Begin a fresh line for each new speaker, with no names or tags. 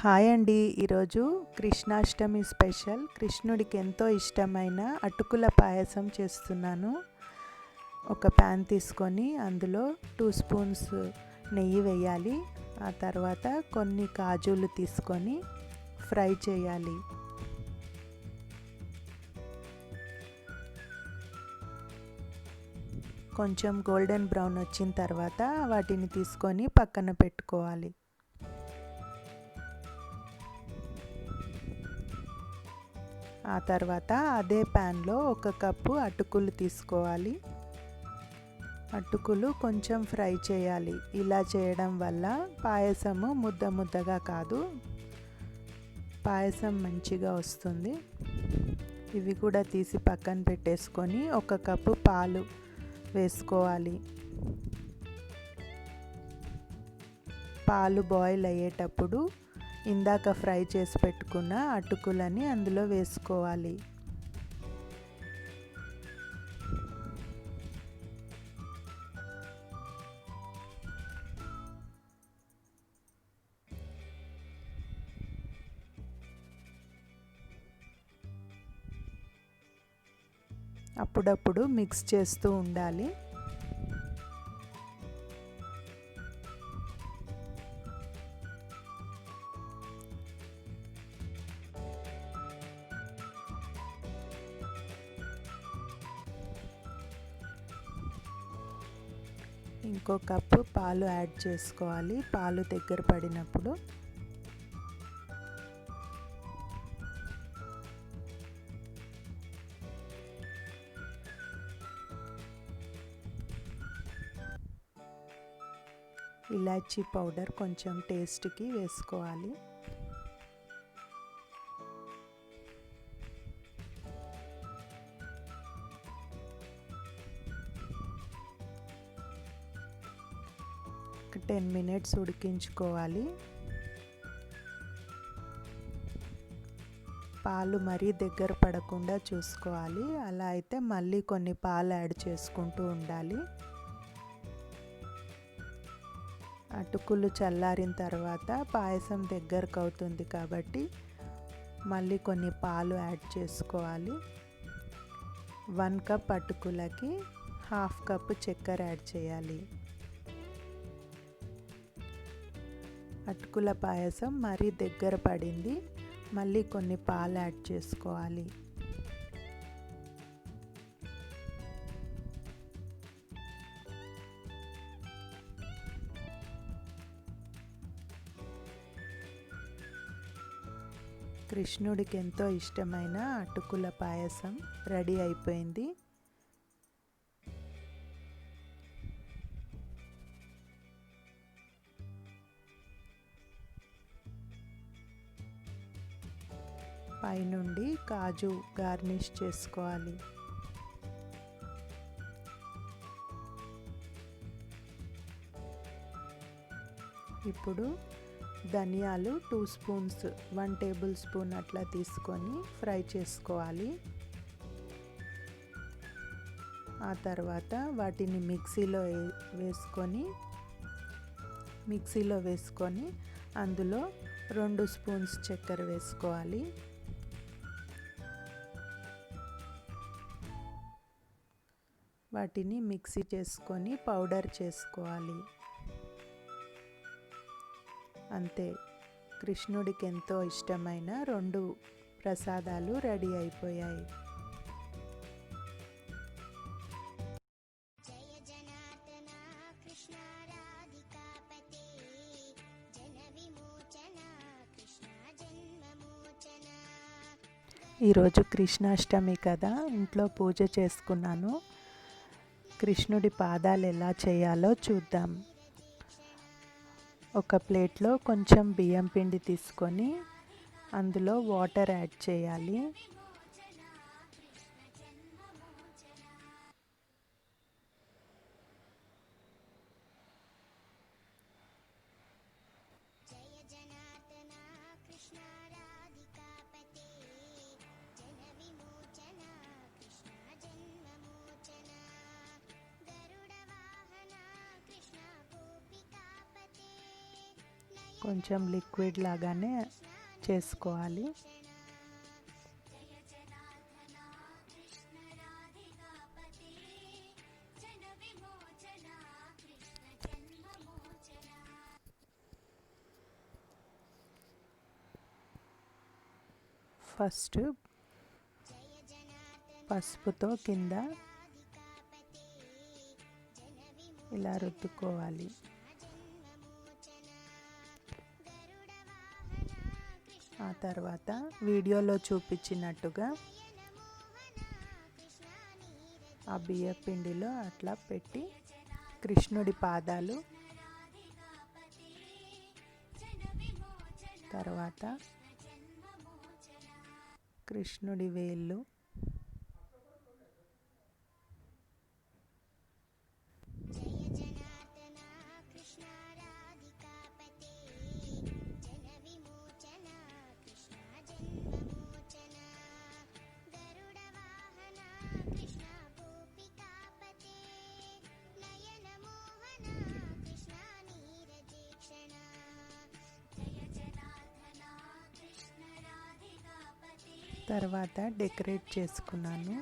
Hi అండి. ఈరోజు Krishnashtami special కృష్ణుడికి ఎంతో ఇష్టమైన అటుకుల పాయసం చేస్తున్నాను. ఒక ప్యాన్ తీసుకొని అందులో 2 స్పూన్స్ నెయ్యి వేయాలి. ఆ తర్వాత కొన్ని కాజులు తీసుకొని ఫ్రై చేయాలి. కొంచెం గోల్డెన్ బ్రౌన్ వచ్చిన తర్వాత వాటిని తీసుకొని పక్కన పెట్టుకోవాలి. ఆ తర్వాత అదే ప్యాన్లో 1 కప్పు అటుకులు తీసుకోవాలి. అటుకులు కొంచెం ఫ్రై చేయాలి. ఇలా చేయడం వల్ల పాయసము ముద్ద ముద్దగా కాదు, పాయసం మంచిగా వస్తుంది. ఇవి కూడా తీసి పక్కన పెట్టేసుకొని 1 కప్పు పాలు వేసుకోవాలి. పాలు బాయిల్ అయ్యేటప్పుడు ఇందాక ఫ్రై చేసి పెట్టుకున్న అటుకులని అందులో వేసుకోవాలి. అప్పుడప్పుడు మిక్స్ చేస్తూ ఉండాలి. ఇంకో కప్పు పాలు యాడ్ చేసుకోవాలి. పాలు దగ్గర పడినప్పుడు ఇలాచీ పౌడర్ కొంచెం టేస్ట్కి వేసుకోవాలి. ఒక 10 మినిట్స్ ఉడికించుకోవాలి. పాలు మరీ దగ్గర పడకుండా చూసుకోవాలి. అలా అయితే మళ్ళీ కొన్ని పాలు యాడ్ చేసుకుంటూ ఉండాలి. అటుకులు చల్లారిన తర్వాత పాయసం దగ్గరకు అవుతుంది కాబట్టి మళ్ళీ కొన్ని పాలు యాడ్ చేసుకోవాలి. 1 కప్ అటుకులకి 1/2 కప్పు చక్కెర యాడ్ చేయాలి. అటుకుల పాయసం మరీ దగ్గర పడింది, మళ్ళీ కొన్ని పాలు యాడ్ చేసుకోవాలి. కృష్ణుడికి ఎంతో ఇష్టమైన అటుకుల పాయసం రెడీ అయిపోయింది. పైనుండి కాజు గార్నిష్ చేసుకోవాలి. ఇప్పుడు ధనియాలు 2 స్పూన్స్ 1 టేబుల్ స్పూన్ అట్లా తీసుకొని ఫ్రై చేసుకోవాలి. ఆ తర్వాత వాటిని మిక్సీలో వేసుకొని అందులో 2 స్పూన్స్ చక్కెర వేసుకోవాలి. వాటిని మిక్సీ చేసుకొని పౌడర్ చేసుకోవాలి. అంతే, కృష్ణుడికి ఎంతో ఇష్టమైన 2 ప్రసాదాలు రెడీ అయిపోయాయి. ఈరోజు కృష్ణాష్టమి కదా, ఇంట్లో పూజ చేసుకున్నాను. కృష్ణుడి పాదాలు ఎలా చేయాలో చూద్దాం. ఒక ప్లేట్లో కొంచెం బియ్యం పిండి తీసుకొని అందులో వాటర్ యాడ్ చేయాలి. కొంచెం లిక్విడ్ లాగానే చేసుకోవాలి. ఫస్ట్ పసుపుతో కింద ఇలా రుద్దుకోవాలి. ఆ తర్వాత వీడియోలో చూపించినట్టుగా ఆ బియ్య పిండిలో అట్లా పెట్టి కృష్ణుడి పాదాలు, తర్వాత కృష్ణుడి వేళ్ళు, తర్వాత డెకరేట్ చేసుకున్నాను.